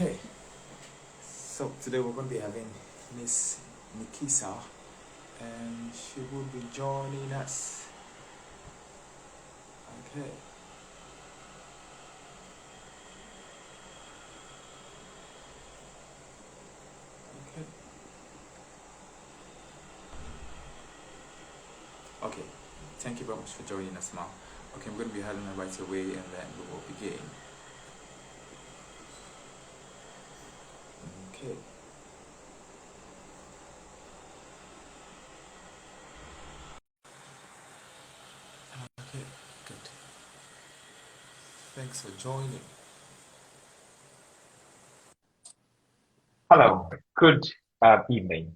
Okay, so today we're going to be having Miss Nikisa, and she will be joining us. Okay, okay, okay. Thank you very much for joining us, Ma. Okay, I'm going to be having her right away, and then we will begin. Okay, okay, good. Thanks for joining. Hello, good evening.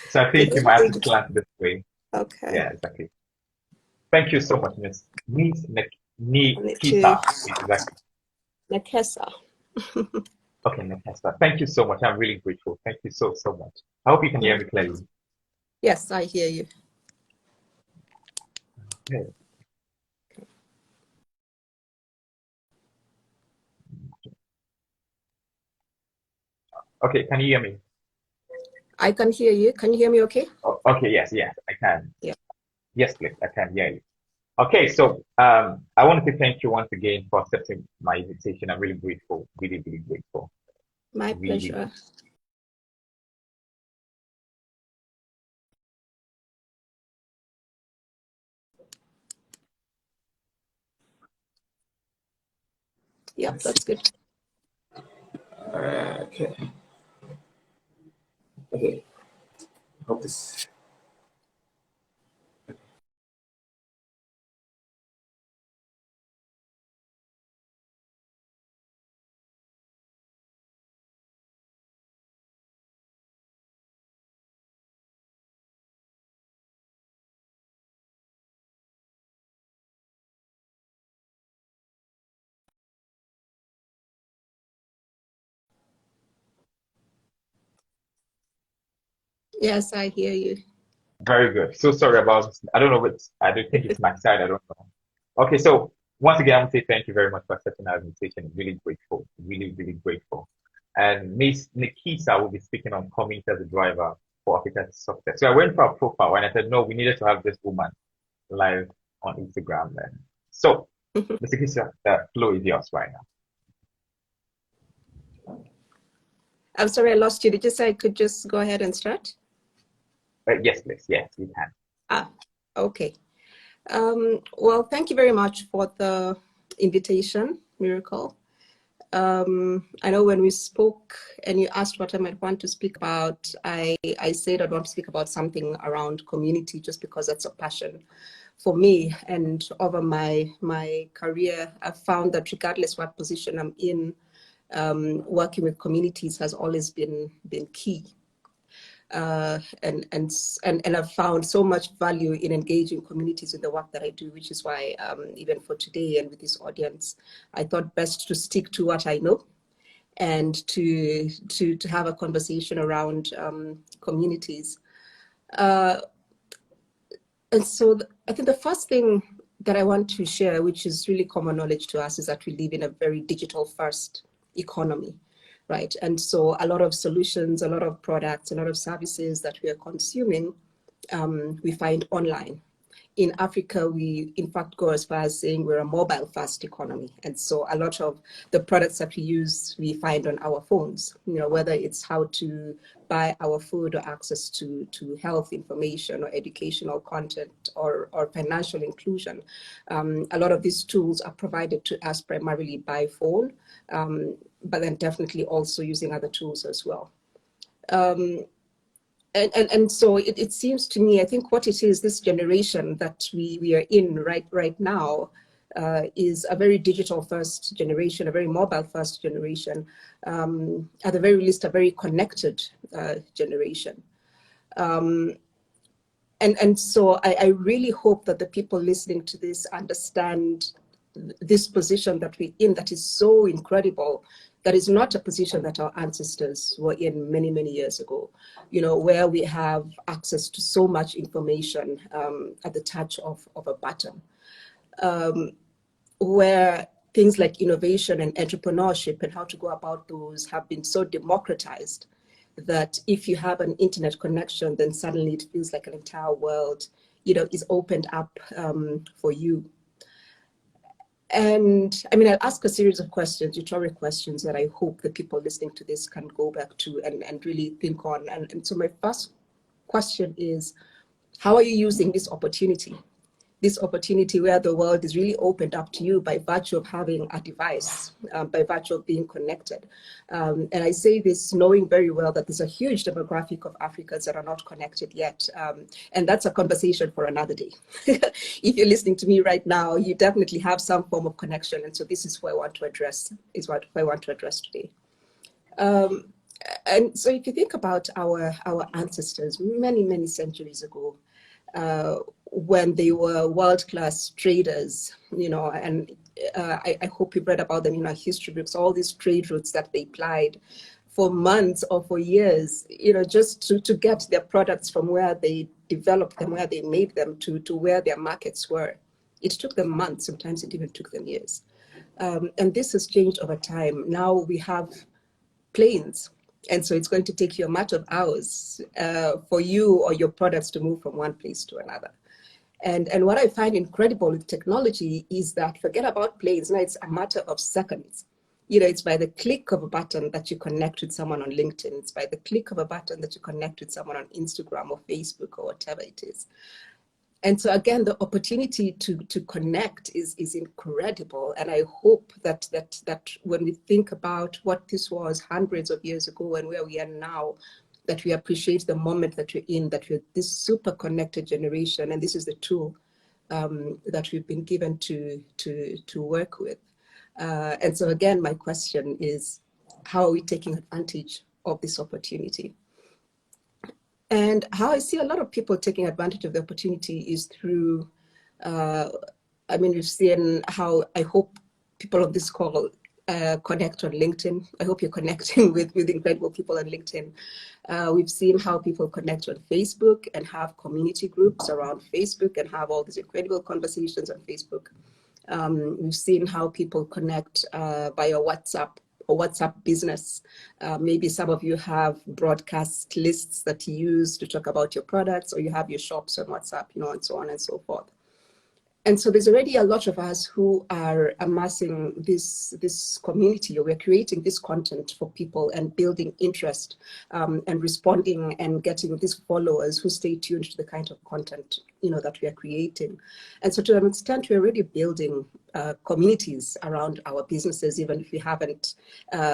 So I Good think you might have to evening. start this way. Okay. Yeah, exactly. Thank you so much, Miss I need to Nikita. Exactly. Nakesa. Okay, Nikita. Thank you so much. I'm really grateful. Thank you so much. I hope you can hear me clearly. Yes, I hear you. Okay. Okay, can you hear me? I can hear you. Can you hear me okay? Oh, okay, yes, I can. Yeah. Yes, please, I can hear you. Okay, so I want to thank you once again for accepting my invitation. I'm really grateful, really grateful. My Really. pleasure. Yep, Let's that's see. good. Okay, okay. Hope this. Yes, I hear you. Very good. So sorry about this. I don't know what I don't think it's my side. I don't know. Okay, so once again, I want to say thank you very much for accepting our invitation. Really grateful. Really grateful. And Miss Nikisa will be speaking on coming as a driver for Africa's success. So I went for a profile and I said, no, we needed to have this woman live on Instagram. And so, Miss Nikisa, the floor is yours right now. I'm sorry I lost you. Did you say I could just go ahead and start? Yes, please. Yes, you can. Ah, okay. Well, thank you very much for the invitation, Miracle. I know when we spoke and you asked what I might want to speak about, I said I'd want to speak about something around community just because that's a passion for me. And over my career, I've found that regardless what position I'm in, working with communities has always been key. And I've found so much value in engaging communities in the work that I do, which is why even for today and with this audience, I thought best to stick to what I know and to have a conversation around communities. Uh, and so I think the first thing that I want to share, which is really common knowledge to us, is that we live in a very digital first economy, right? And so a lot of solutions, a lot of products, a lot of services that we are consuming, we find online. In Africa, we in fact go as far as saying we're a mobile first economy. And so a lot of the products that we use, we find on our phones, whether it's how to buy our food or access to health information or educational content or financial inclusion. A lot of these tools are provided to us primarily by phone, but then definitely also using other tools as well. And so it seems to me, I think what it is, this generation that we are in right now is a very digital first generation, a very mobile first generation, at the very least, a very connected generation. And so I really hope that the people listening to this understand this position that we're in that is so incredible, that is not a position that our ancestors were in many years ago, where we have access to so much information at the touch of a button, where things like innovation and entrepreneurship and how to go about those have been so democratized that if you have an internet connection, then suddenly it feels like an entire world, is opened up for you. And I mean, I'll ask a series of questions, rhetoric questions that I hope the people listening to this can go back to and really think on. And so my first question is, how are you using this opportunity? This opportunity where the world is really opened up to you by virtue of having a device, by virtue of being connected. And I say this knowing very well that there's a huge demographic of Africans that are not connected yet. And that's a conversation for another day. If you're listening to me right now, you definitely have some form of connection. And so this is what I want to address, today. And so if you think about our ancestors many, many centuries ago, when they were world-class traders, and I hope you've read about them in our history books, all these trade routes that they plied for months or for years, just to get their products from where they developed them, where they made them, to where their markets were. It took them months, sometimes it even took them years. And this has changed over time. Now we have planes. And so it's going to take you a matter of hours for you or your products to move from one place to another. And what I find incredible with technology is that, forget about planes, now it's a matter of seconds. It's by the click of a button that you connect with someone on LinkedIn. It's by the click of a button that you connect with someone on Instagram or Facebook or whatever it is. And so again, the opportunity to connect is incredible. And I hope that when we think about what this was hundreds of years ago and where we are now, that we appreciate the moment that we're in, that we're this super connected generation. And this is the tool that we've been given to work with. And so again, my question is, how are we taking advantage of this opportunity? And how I see a lot of people taking advantage of the opportunity is through, we've seen how, I hope people on this call connect on LinkedIn. I hope you're connecting with incredible people on LinkedIn. We've seen how people connect on Facebook and have community groups around Facebook and have all these incredible conversations on Facebook. We've seen how people connect via WhatsApp or WhatsApp business. Maybe some of you have broadcast lists that you use to talk about your products, or you have your shops on WhatsApp, and so on and so forth. And so there's already a lot of us who are amassing this community, or we're creating this content for people and building interest and responding and getting these followers who stay tuned to the kind of content that we are creating. And so to an extent, we're already building communities around our businesses, even if we haven't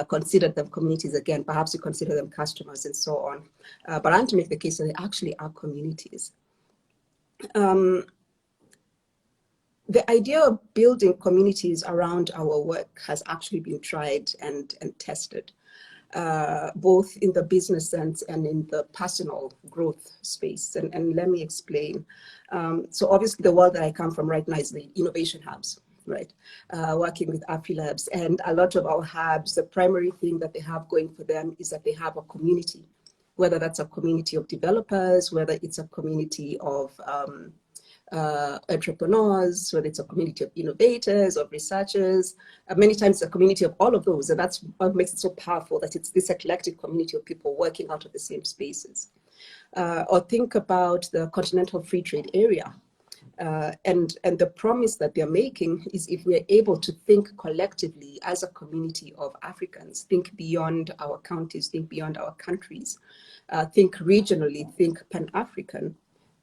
considered them communities again. Perhaps you consider them customers and so on. But I want to make the case that they actually are communities. The idea of building communities around our work has actually been tried and tested, both in the business sense and in the personal growth space. And let me explain. So obviously the world that I come from right now is the innovation hubs, right? Working with AfriLabs. And a lot of our hubs, the primary thing that they have going for them is that they have a community, whether that's a community of developers, whether it's a community of entrepreneurs, whether it's a community of innovators, of researchers. Many times a community of all of those, and that's what makes it so powerful, that it's this eclectic community of people working out of the same spaces. Or think about the Continental Free Trade Area. And the promise that they're making is, if we're able to think collectively as a community of Africans, think beyond our counties, think beyond our countries, think regionally, think Pan-African,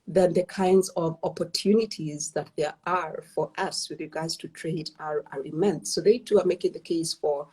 then the kinds of opportunities that there are for us with regards to trade are immense. So they too are making the case for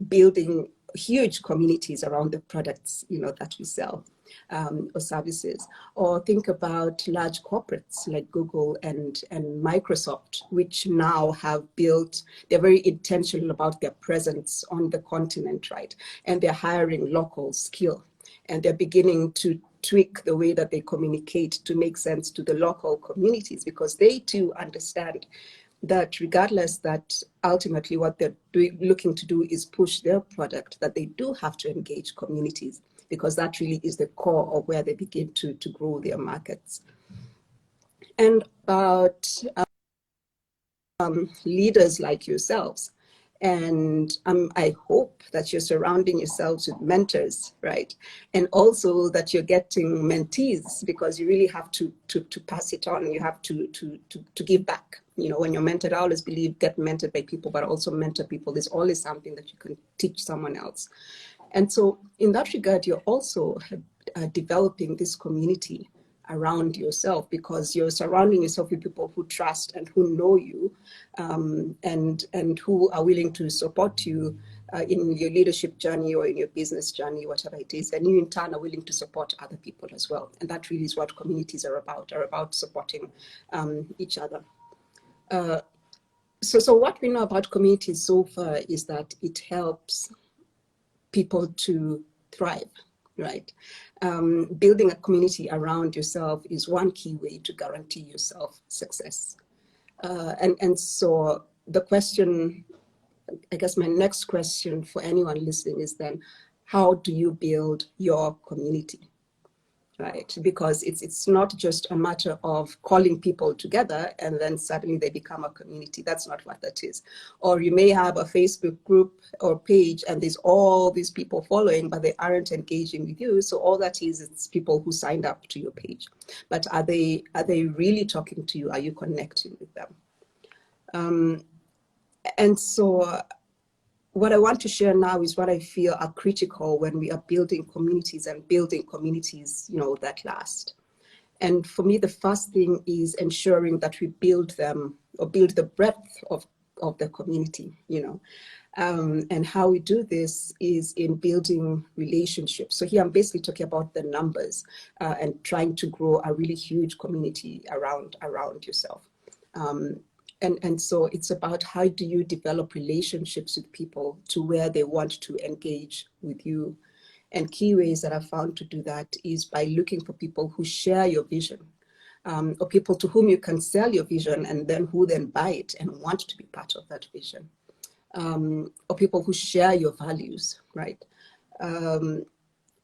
building huge communities around the products that we sell or services. Or think about large corporates like Google and Microsoft, which now have built, they're very intentional about their presence on the continent, right? And they're hiring local skill, and they're beginning to tweak the way that they communicate to make sense to the local communities, because they too understand that regardless that ultimately what they're looking to do is push their product, that they do have to engage communities, because that really is the core of where they begin to grow their markets. And about leaders like yourselves, And I hope that you're surrounding yourselves with mentors, right? And also that you're getting mentees, because you really have to pass it on. You have to give back. You know, when you're mentored, I always believe get mentored by people, but also mentor people. There's always something that you can teach someone else. And so in that regard, you're also developing this community around yourself, because you're surrounding yourself with people who trust and who know you, and who are willing to support you in your leadership journey or in your business journey, whatever it is. And you in turn are willing to support other people as well. And that really is what communities are about supporting each other. So what we know about communities so far is that it helps people to thrive, right? Building a community around yourself is one key way to guarantee yourself success. And so the question, I guess my next question for anyone listening is then, how do you build your community? Right? Because it's not just a matter of calling people together and then suddenly they become a community. That's not what that is. Or you may have a Facebook group or page and there's all these people following, but they aren't engaging with you. So all that is, it's people who signed up to your page. But are they really talking to you? Are you connecting with them? And so what I want to share now is what I feel are critical when we are building communities you know, that last. And for me, the first thing is ensuring that we build them, or build the breadth of the community, you know. And how we do this is in building relationships. So here I'm basically talking about the numbers and trying to grow a really huge community around yourself. And so it's about how do you develop relationships with people to where they want to engage with you. And key ways that I've found to do that is by looking for people who share your vision, or people to whom you can sell your vision and then who then buy it and want to be part of that vision, or people who share your values, right?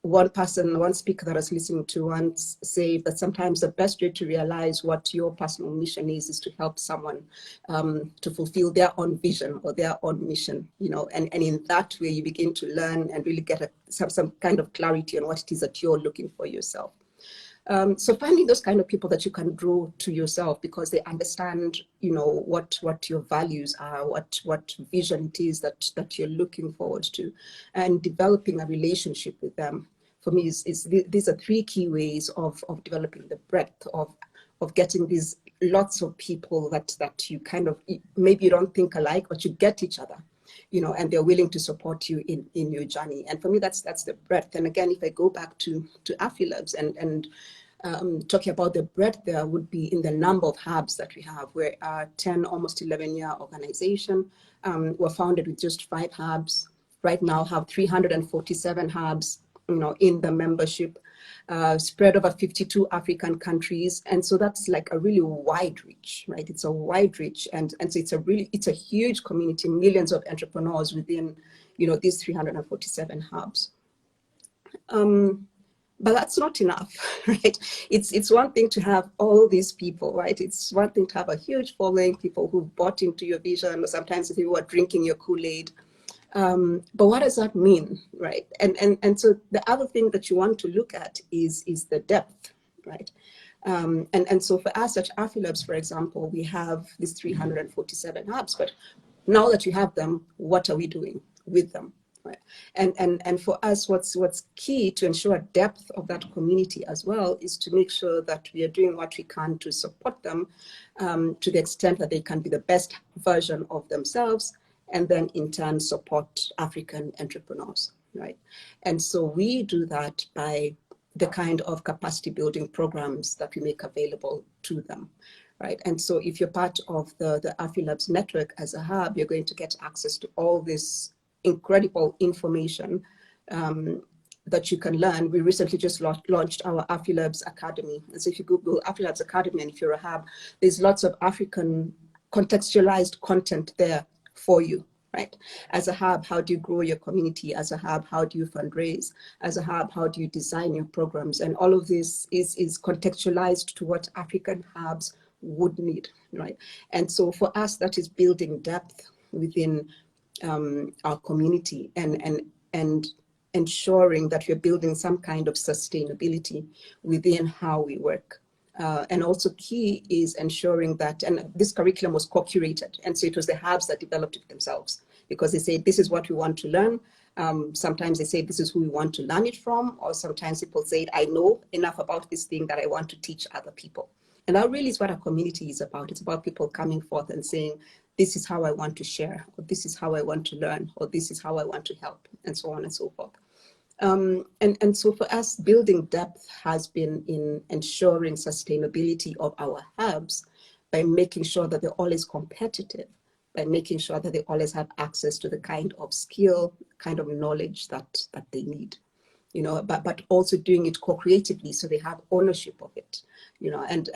One speaker that I was listening to once said that sometimes the best way to realize what your personal mission is to help someone to fulfill their own vision or their own mission, you know, and in that way you begin to learn and really get some kind of clarity on what it is that you're looking for yourself. So finding those kind of people that you can draw to yourself because they understand, you know, what your values are, what vision it is that you're looking forward to, and developing a relationship with them. For me, these are three key ways of developing the breadth of getting these lots of people that you kind of, maybe you don't think alike, but you get each other, you know, and they're willing to support you in your journey. And for me, that's the breadth. And again, if I go back to AfriLabs and talking about the breadth, there would be in the number of hubs that we have. We're a 10, almost 11-year organization. We're founded with just 5 hubs. Right now have 347 hubs, you know, in the membership, spread over 52 African countries. And so that's like a really wide reach, right? It's a wide reach. And so it's a huge community, millions of entrepreneurs within, you know, these 347 hubs. But that's not enough, right? It's one thing to have all these people, right? It's one thing to have a huge following, people who've bought into your vision, or sometimes people are drinking your Kool-Aid. But what does that mean, right? And so the other thing that you want to look at is the depth, right? And so for us at AfriLabs, for example, we have these 347 hubs, but now that you have them, what are we doing with them? Right. And for us, what's key to ensure depth of that community as well is to make sure that we are doing what we can to support them to the extent that they can be the best version of themselves, and then in turn support African entrepreneurs, right? And so we do that by the kind of capacity building programs that we make available to them. Right. And so if you're part of the AfriLabs network as a hub, you're going to get access to all this incredible information that you can learn. We recently just launched our AfriLabs Academy. And so if you Google AfriLabs Academy, and if you're a hub, there's lots of African contextualized content there for you, right? As a hub, how do you grow your community? As a hub, how do you fundraise? As a hub, how do you design your programs? And all of this is contextualized to what African hubs would need, right? And so for us, that is building depth within our community and ensuring that we're building some kind of sustainability within how we work. And also key is ensuring that, and this curriculum was co-curated, and so it was the hubs that developed it themselves, because they say, this is what we want to learn. Sometimes they say, this is who we want to learn it from, or sometimes people say, I know enough about this thing that I want to teach other people. And that really is what our community is about. It's about people coming forth and saying, this is how I want to share, or this is how I want to learn, or this is how I want to help, and so on and so forth. And so for us, building depth has been in ensuring sustainability of our hubs by making sure that they're always competitive, by making sure that they always have access to the kind of skill, kind of knowledge that they need, you know, but also doing it co-creatively so they have ownership of it, you know, and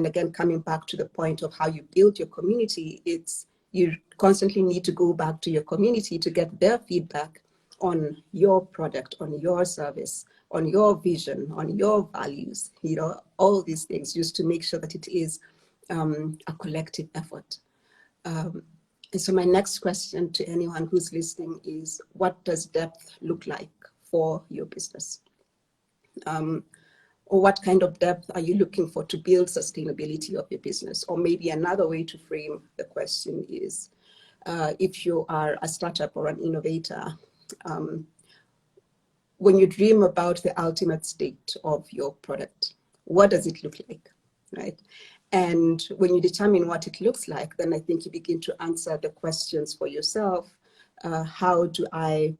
again, coming back to the point of how you build your community, it's you constantly need to go back to your community to get their feedback on your product, on your service, on your vision, on your values, you know, all these things, just to make sure that it is a collective effort. And so my next question to anyone who's listening is, what does depth look like for your business? Or what kind of depth are you looking for to build sustainability of your business? Or maybe another way to frame the question is, if you are a startup or an innovator, when you dream about the ultimate state of your product, what does it look like, right? And when you determine what it looks like, then I think you begin to answer the questions for yourself. How do I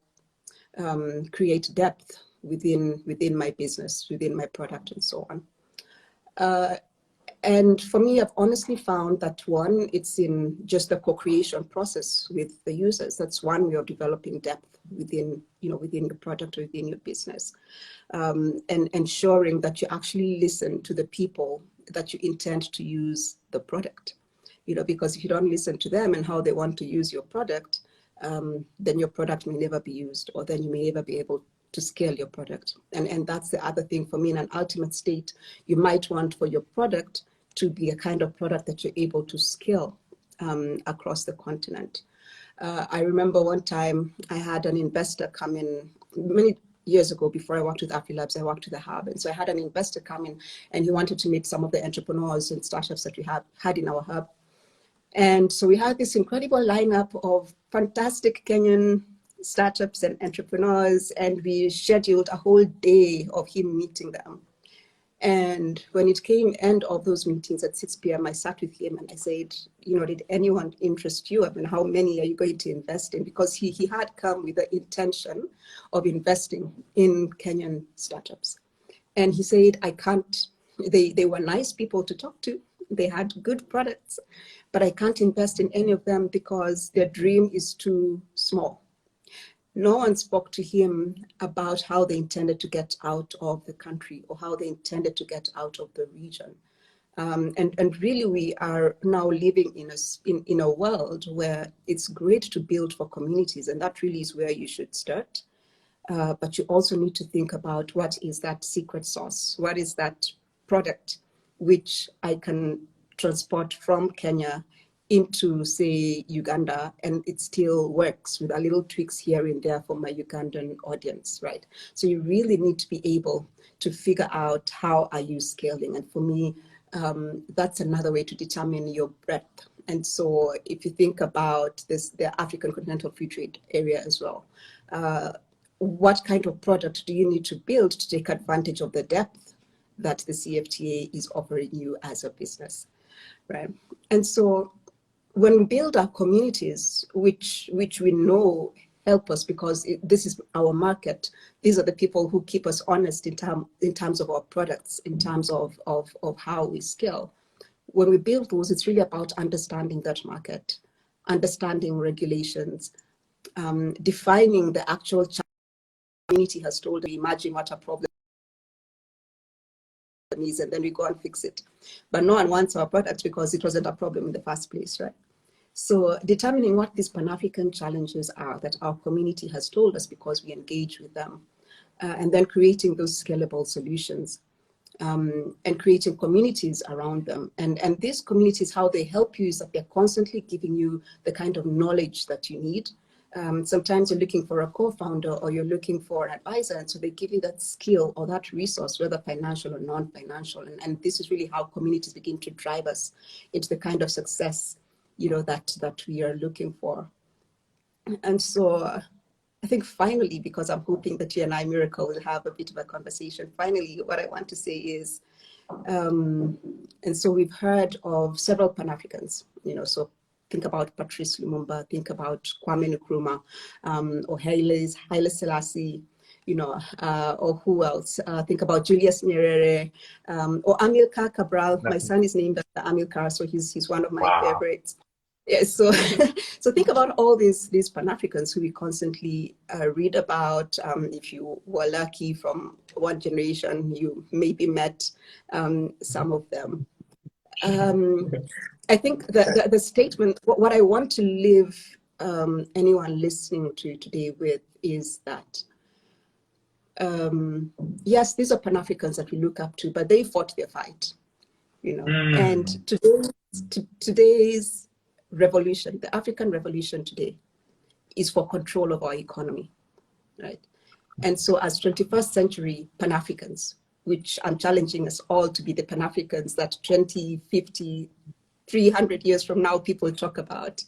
create depth within my business, within my product, and so on? And for me, I've honestly found that one, it's in just the co-creation process with the users. That's one way of developing depth within, you know, within your product or within your business, and ensuring that you actually listen to the people that you intend to use the product. You know, because if you don't listen to them and how they want to use your product, then your product may never be used, or then you may never be able to scale your product. And that's the other thing for me. In an ultimate state, you might want for your product to be a kind of product that you're able to scale across the continent. I remember one time I had an investor come in many years ago. Before I worked with AfriLabs, I worked with the hub. And so I had an investor come in, and he wanted to meet some of the entrepreneurs and startups that we had in our hub. And so we had this incredible lineup of fantastic Kenyan startups and entrepreneurs, and we scheduled a whole day of him meeting them. And when it came end of those meetings at 6 p.m., I sat with him and I said, you know, did anyone interest you? I mean, how many are you going to invest in? Because he had come with the intention of investing in Kenyan startups. And he said, I can't, they were nice people to talk to. They had good products, but I can't invest in any of them because their dream is too small. No one spoke to him about how they intended to get out of the country or how they intended to get out of the region. And really, we are now living in a world where it's great to build for communities, and that really is where you should start. But you also need to think about, what is that secret sauce? What is that product which I can transport from Kenya into, say, Uganda, and it still works with a little tweaks here and there for my Ugandan audience, right? So you really need to be able to figure out, how are you scaling? And for me, that's another way to determine your breadth. And so if you think about this, the African Continental Free Trade Area as well, what kind of product do you need to build to take advantage of the depth that the CFTA is offering you as a business, right? And so when we build our communities, which we know help us, because this is our market, these are the people who keep us honest in terms of our products, in terms of how we scale. When we build those, it's really about understanding that market, understanding regulations, defining the actual challenge. Community has told me, imagine what a problem is, and then we go and fix it. But no one wants our product because it wasn't a problem in the first place, right? So determining what these Pan-African challenges are that our community has told us because we engage with them, and then creating those scalable solutions, and creating communities around them. And these communities, how they help you is that they're constantly giving you the kind of knowledge that you need, Sometimes you're looking for a co-founder or you're looking for an advisor, and so they give you that skill or that resource, whether financial or non-financial. And this is really how communities begin to drive us into the kind of success, that we are looking for. And so I think finally, because I'm hoping that you and I, Miracle, will have a bit of a conversation, finally, what I want to say is, and so we've heard of several Pan-Africans, so think about Patrice Lumumba, think about Kwame Nkrumah, or Haile Selassie, or who else? Think about Julius Nyerere, or Amilcar Cabral. My son is named after Amilcar, so he's one of my favorites. Yeah, so so think about all these Pan-Africans who we constantly read about. If you were lucky from one generation, you maybe met some of them. I think the statement, what I want to leave anyone listening to today with is that, yes, these are Pan-Africans that we look up to, but they fought their fight, and today's revolution, the African revolution today, is for control of our economy, right? And so as 21st century Pan-Africans, which I'm challenging us all to be the Pan-Africans that 20, 50, 300 years from now people talk about.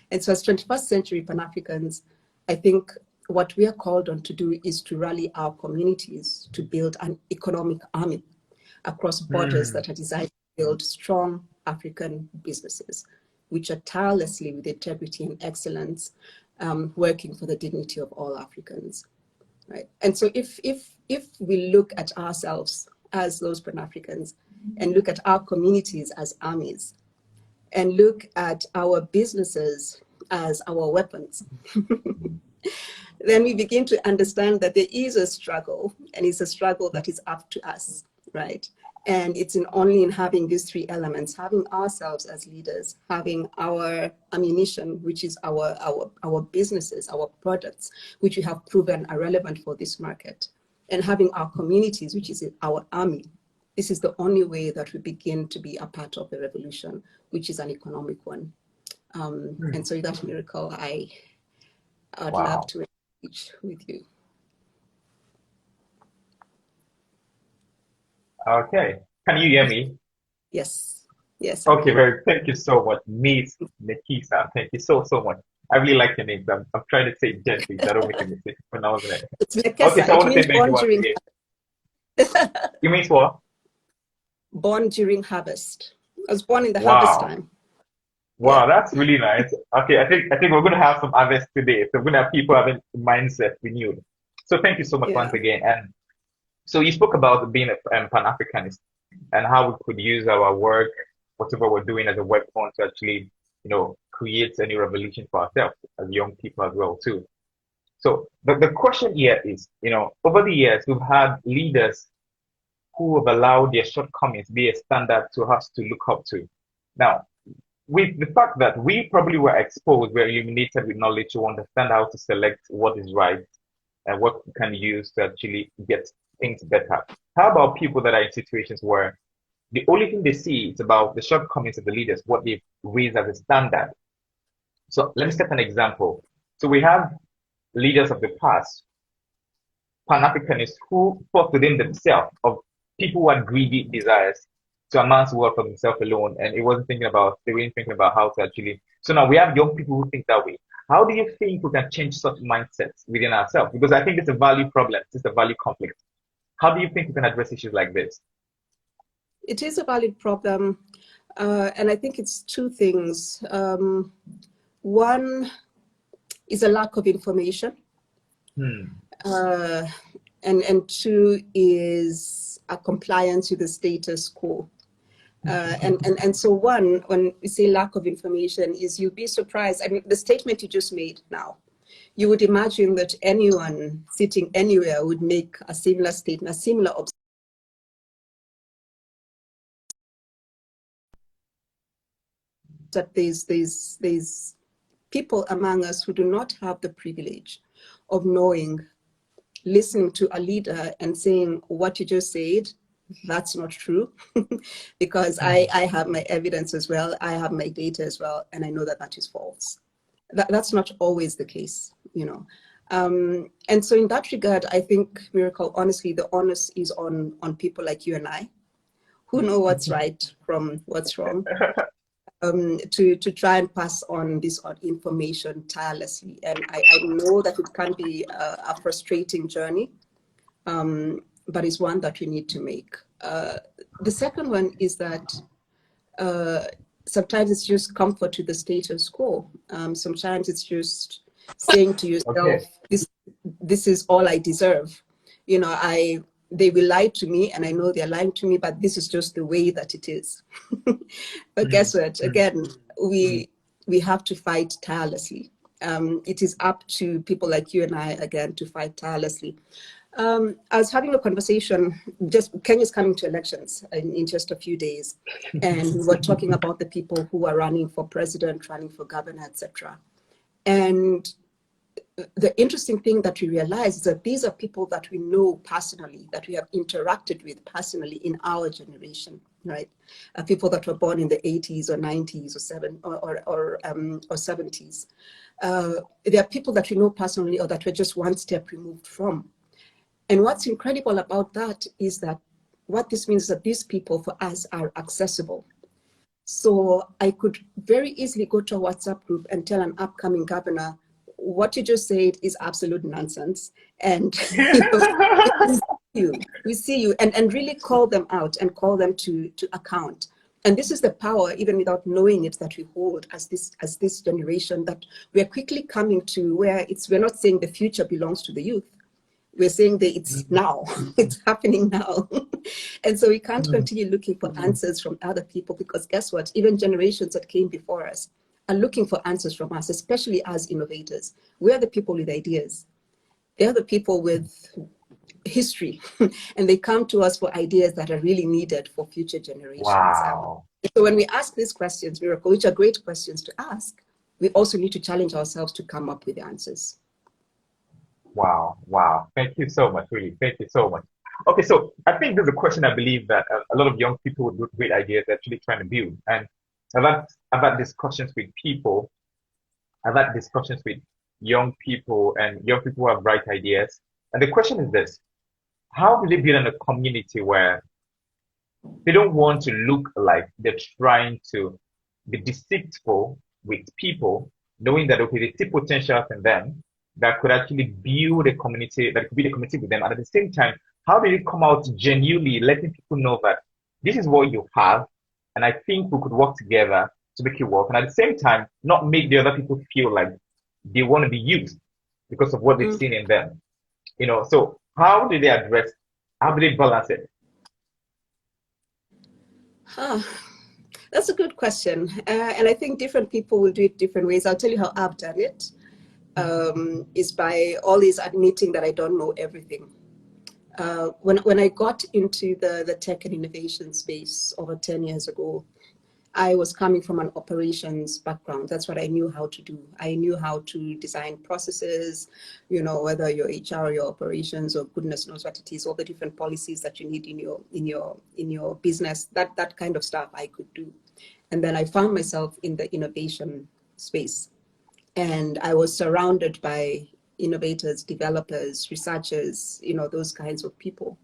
And so as 21st century Pan-Africans, I think what we are called on to do is to rally our communities to build an economic army across borders that are designed to build strong African businesses, which are tirelessly with integrity and excellence, working for the dignity of all Africans, right? And so if we look at ourselves as those Pan-Africans and look at our communities as armies and look at our businesses as our weapons, then we begin to understand that there is a struggle, and it's a struggle that is up to us, right? And it's only in having these three elements, having ourselves as leaders, having our ammunition, which is our businesses, our products, which we have proven are relevant for this market, and having our communities, which is our army. This is the only way that we begin to be a part of the revolution, which is an economic one. And so that, Miracle, I'd love to engage with you. Okay. Can you hear me? Yes. Yes. Okay, thank you so much, Miss Nikisa. Thank you so much. I really like your name. I'm trying to say it gently so I don't make a mistake pronouncing it. It's Nekesa. Okay, so I want to say thank you once again. You mean what? Born during harvest. I was born in the harvest time. Wow, that's really nice. Okay, I think we're going to have some harvest today. So we're going to have people having mindset renewed. So thank you so much once again. And so you spoke about being a Pan-Africanist and how we could use our work, whatever we're doing, as a weapon to actually, create a new revolution for ourselves as young people as well too. So the question here is, over the years we've had leaders who have allowed their shortcomings be a standard to us to look up to. Now, with the fact that we probably were exposed, we're illuminated with knowledge to understand how to select what is right and what we can use to actually get things better. How about people that are in situations where the only thing they see is about the shortcomings of the leaders, what they've raised as a standard? So let me set an example. So we have leaders of the past, Pan-Africanists, who fought within themselves of people who had greedy desires to amass wealth for themselves alone, and they weren't thinking about how to actually. So now we have young people who think that way. How do you think we can change such mindsets within ourselves? Because I think it's a value problem, it's a value conflict. How do you think we can address issues like this? It is a valid problem, and I think it's two things. One is a lack of information, and two is a compliance with the status quo. And so one, when we say lack of information, is you'd be surprised. I mean, the statement you just made now, you would imagine that anyone sitting anywhere would make a similar statement, a similar observation. That there's people among us who do not have the privilege of knowing, listening to a leader and saying, what you just said, that's not true, because I have my evidence as well, I have my data as well, and I know that that is false. That's not always the case, you know. And so in that regard, I think, Miracle, honestly, the onus is on people like you and I, who know what's right from what's wrong, to try and pass on this information tirelessly. And I know that it can be a frustrating journey, but it's one that we need to make. The second one is that sometimes it's just comfort to the status quo. Sometimes it's just saying to yourself, Okay. this is all I deserve. You know, they will lie to me, and I know they're lying to me, but this is just the way that it is. But guess what? Again, we have to fight tirelessly. It is up to people like you and I, again, to fight tirelessly. I was having a conversation, Kenya's coming to elections in just a few days, and we were talking about the people who are running for president, running for governor, etc. And the interesting thing that we realize is that these are people that we know personally, that we have interacted with personally in our generation, right? People that were born in the 80s or 90s or 70s. They are people that we know personally or that we're just one step removed from. And what's incredible about that is that what this means is that these people for us are accessible. So I could very easily go to a WhatsApp group and tell an upcoming governor, what you just said is absolute nonsense. And we see you and really call them out and call them to account. And this is the power, even without knowing it, that we hold as this generation, that we are quickly coming to where we're not saying the future belongs to the youth. We're saying that it's now, it's happening now. And so we can't continue looking for answers from other people, because guess what? Even generations that came before us are looking for answers from us, especially as innovators. We're the people with ideas. They're the people with history, and they come to us for ideas that are really needed for future generations. Wow. So when we ask these questions, Miracle, which are great questions to ask, we also need to challenge ourselves to come up with the answers. Wow. Wow. Thank you so much, really. Thank you so much. Okay, so I think there's a question I believe that a lot of young people with great ideas are actually trying to build. And I've had discussions with people. I've had discussions with young people and young people who have bright ideas. And the question is this: how do they build in a community where they don't want to look like they're trying to be deceitful with people, knowing that, okay, they see potential in them that could actually build a community, that could be the community with them. And at the same time, how do you come out genuinely letting people know that this is what you have, and I think we could work together to make it work, and at the same time, not make the other people feel like they want to be used because of what they've seen in them. You know, so how do they balance it? That's a good question. And I think different people will do it different ways. I'll tell you how I've done it. Is by always admitting that I don't know everything. When I got into the tech and innovation space over 10 years ago, I was coming from an operations background. That's what I knew how to do. I knew how to design processes, you know, whether your HR or your operations or goodness knows what it is, all the different policies that you need in your business, that kind of stuff I could do. And then I found myself in the innovation space. And I was surrounded by innovators, developers, researchers, you know, those kinds of people.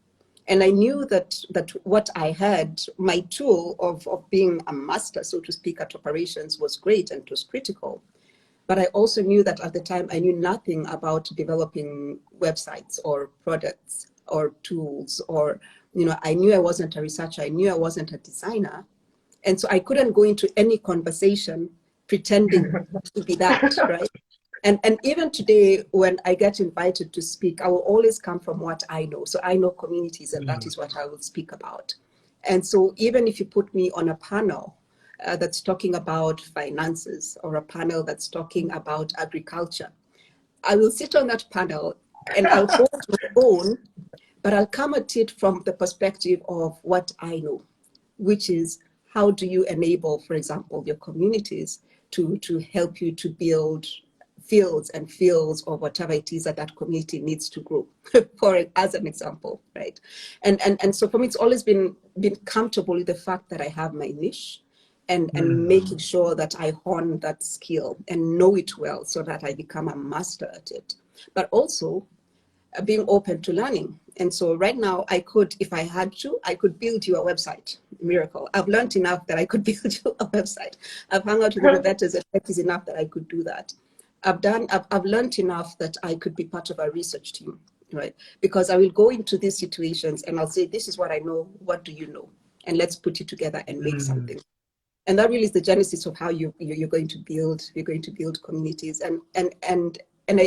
And I knew that what I had, my tool of being a master, so to speak, at operations was great and it was critical. But I also knew that at the time I knew nothing about developing websites or products or tools, or, you know, I knew I wasn't a researcher. I knew I wasn't a designer. And so I couldn't go into any conversation pretending to be that, right? And even today, when I get invited to speak, I will always come from what I know. So I know communities, and that is what I will speak about. And so even if you put me on a panel that's talking about finances, or a panel that's talking about agriculture, I will sit on that panel and I'll hold my own, but I'll come at it from the perspective of what I know, which is, how do you enable, for example, your communities to help you to build fields or whatever it is that community needs to grow, as an example, right? And so for me, it's always been comfortable with the fact that I have my niche, and making sure that I hone that skill and know it well so that I become a master at it. But also being open to learning. And so right now I could, if I had to, I could build you a website. Miracle. I've learned enough that I could build you a website. I've hung out with innovators and techies enough that I could do that. I've learned enough that I could be part of a research team, right? Because I will go into these situations and I'll say, this is what I know, what do you know? And let's put it together and make something. And that really is the genesis of how you're going to build communities. And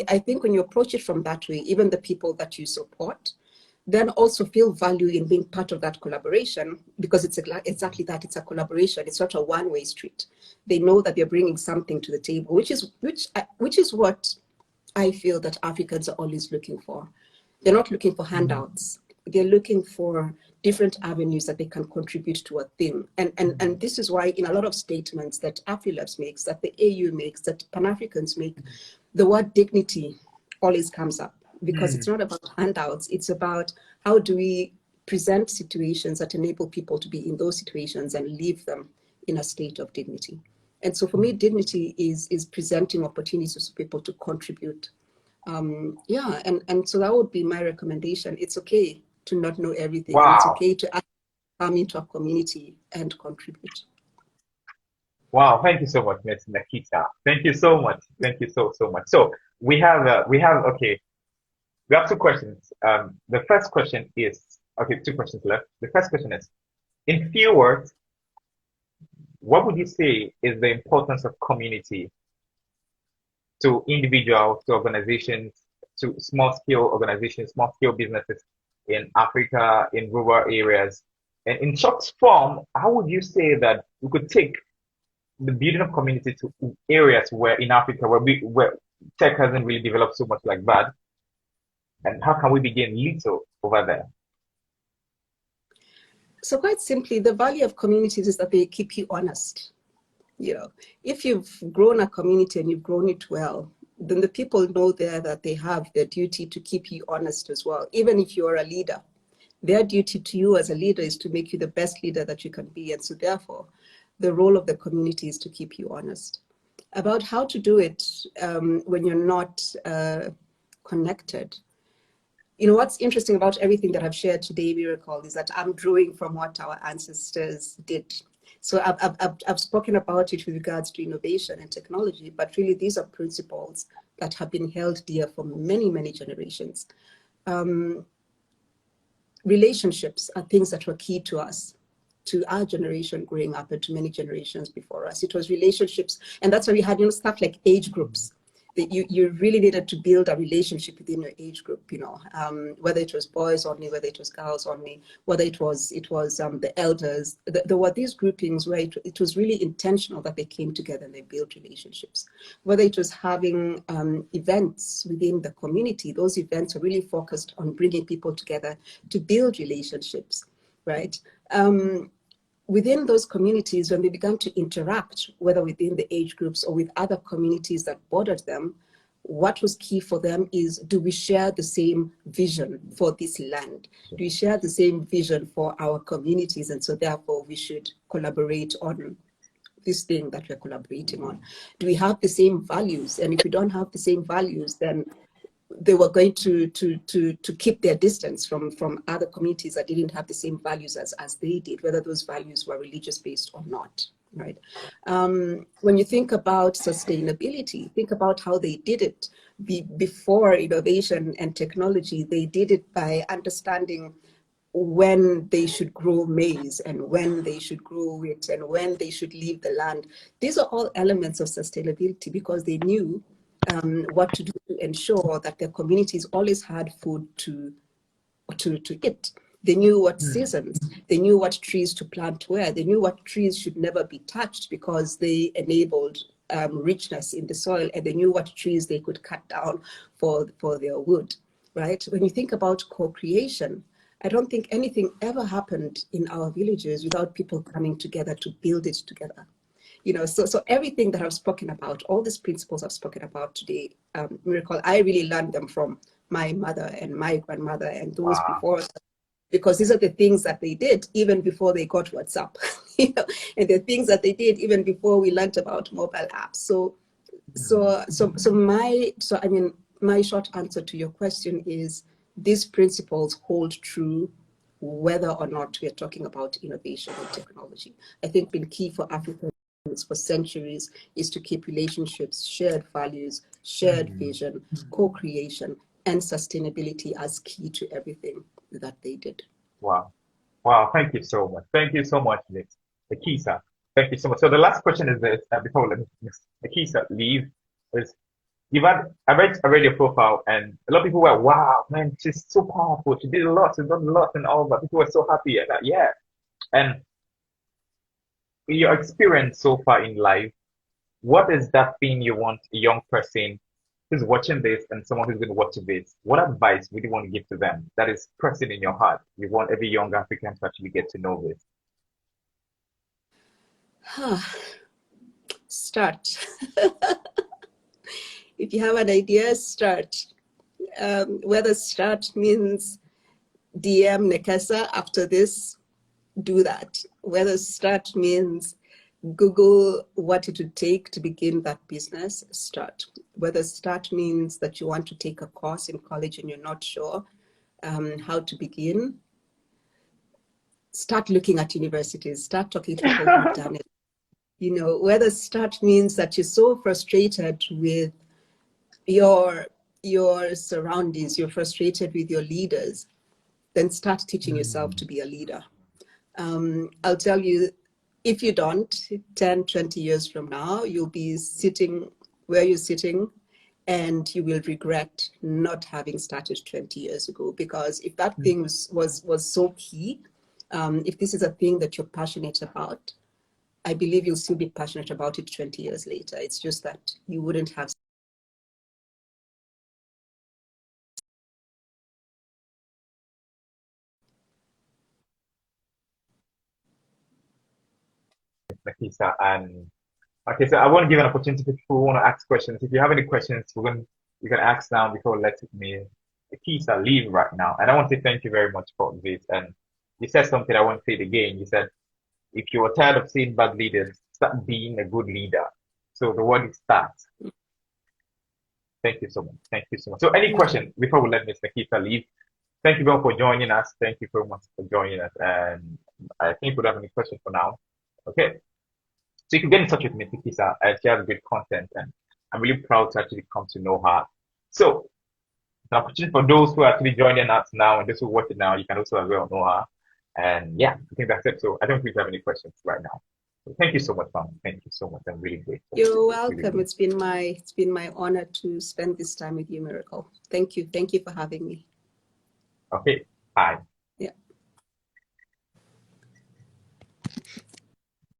I think when you approach it from that way, even the people that you support then also feel value in being part of that collaboration, because it's exactly that, it's a collaboration. It's not a one-way street. They know that they're bringing something to the table, which is what I feel that Africans are always looking for. They're not looking for handouts. They're looking for different avenues that they can contribute to a thing. And this is why in a lot of statements that AfriLabs makes, that the AU makes, that PanAfricans make, the word dignity always comes up, because it's not about handouts. It's about how do we present situations that enable people to be in those situations and leave them in a state of dignity. And so for me, dignity is presenting opportunities for people to contribute. And so that would be my recommendation. It's okay to not know everything. Wow. And it's okay to come into a community and contribute. Wow, thank you so much, Ms. Nikita. Thank you so much. Thank you so much. So we have two questions. The first question is, two questions left. The first question is, in few words, what would you say is the importance of community to individuals, to organizations, to small-scale organizations, small-scale businesses in Africa, in rural areas? And in short form, how would you say that we could take the building of community to areas where in Africa, where tech hasn't really developed so much like that? And how can we begin little over there? So quite simply, the value of communities is that they keep you honest. You know, if you've grown a community and you've grown it well, then the people know there that they have their duty to keep you honest as well. Even if you're a leader, their duty to you as a leader is to make you the best leader that you can be. And so therefore, the role of the community is to keep you honest. About how to do it when you're not connected. You know, what's interesting about everything that I've shared today, Miracle, is that I'm drawing from what our ancestors did. So I've spoken about it with regards to innovation and technology, but really these are principles that have been held dear for many, many generations. Relationships are things that were key to us, to our generation growing up, and to many generations before us. It was relationships, and that's why we had, you know, stuff like age groups. That you really needed to build a relationship within your age group, you know, whether it was boys only, whether it was girls only, whether it was the elders. There were these groupings where it was really intentional that they came together and they built relationships. Whether it was having events within the community, those events are really focused on bringing people together to build relationships, right? Within those communities, when they began to interact, whether within the age groups or with other communities that bordered them, what was key for them is, do we share the same vision for this land? Do we share the same vision for our communities? And so therefore we should collaborate on this thing that we're collaborating on. Do we have the same values? And if we don't have the same values, then they were going to keep their distance from other communities that didn't have the same values as they did, whether those values were religious based or not, right? When you think about sustainability, think about how they did it before innovation and technology. They did it by understanding when they should grow maize and when they should grow wheat and when they should leave the land. These are all elements of sustainability, because they knew what to do to ensure that their communities always had food to eat. They knew what seasons, they knew what trees to plant where, they knew what trees should never be touched because they enabled richness in the soil, and they knew what trees they could cut down for their wood, right? When you think about co-creation, I don't think anything ever happened in our villages without people coming together to build it together. You know, so everything that I've spoken about, all these principles I've spoken about today, Miracle, I really learned them from my mother and my grandmother and those before, because these are the things that they did even before they got WhatsApp. you know, and the things that they did even before we learned about mobile apps. My short answer to your question is these principles hold true whether or not we are talking about innovation and technology. I think been key for Africans for centuries is to keep relationships, shared values, shared vision, co-creation, and sustainability as key to everything that they did. Wow. Wow. Thank you so much. Thank you so much, Miss Nikisa. Thank you so much. So the last question is this, before let Miss Nikisa leave, is I read your profile and a lot of people were, wow, man, she's so powerful. She did a lot, she's done a lot and all, but people were so happy and that, yeah. And in your experience so far in life, what is that thing you want a young person who's watching this and someone who's going to watch this? What advice would you want to give to them that is pressing in your heart? You want every young African to actually get to know this. Start. If you have an idea, start. Whether start means DM Nekesa after this, do that. Whether start means Google what it would take to begin that business, start. Whether start means that you want to take a course in college and you're not sure how to begin, start looking at universities, start talking to people who've done it. You know, whether start means that you're so frustrated with your surroundings, you're frustrated with your leaders, then start teaching yourself to be a leader. I'll tell you, if you don't, 10, 20 years from now, you'll be sitting where you're sitting and you will regret not having started 20 years ago. Because if that thing was so key, if this is a thing that you're passionate about, I believe you'll still be passionate about it 20 years later. It's just that you wouldn't have. Nakisa, and okay, so I want to give an opportunity for people who want to ask questions. If you have any questions, you can ask now before letting me Nakisa leave right now. And I want to say thank you very much for this. And you said something I want to say it again. You said if you are tired of seeing bad leaders, start being a good leader. So the word is start. Thank you so much. Thank you so much. So any question before we let Ms. Nakisa leave? Thank you very much for joining us. Thank you very much for joining us. And I think we don't have any questions for now. Okay. So you can get in touch with Ms. Nakisa and she has great content and I'm really proud to actually come to know her. So the opportunity for those who are actually joining us now and those who watch it now, you can also as well know her. And yeah, I think that's it. So I don't think we have any questions right now. So thank you so much, ma'am. Thank you so much. I'm really grateful. You're welcome. It's been my honor to spend this time with you, Miracle. Thank you. Thank you for having me. Okay. Bye. Yeah.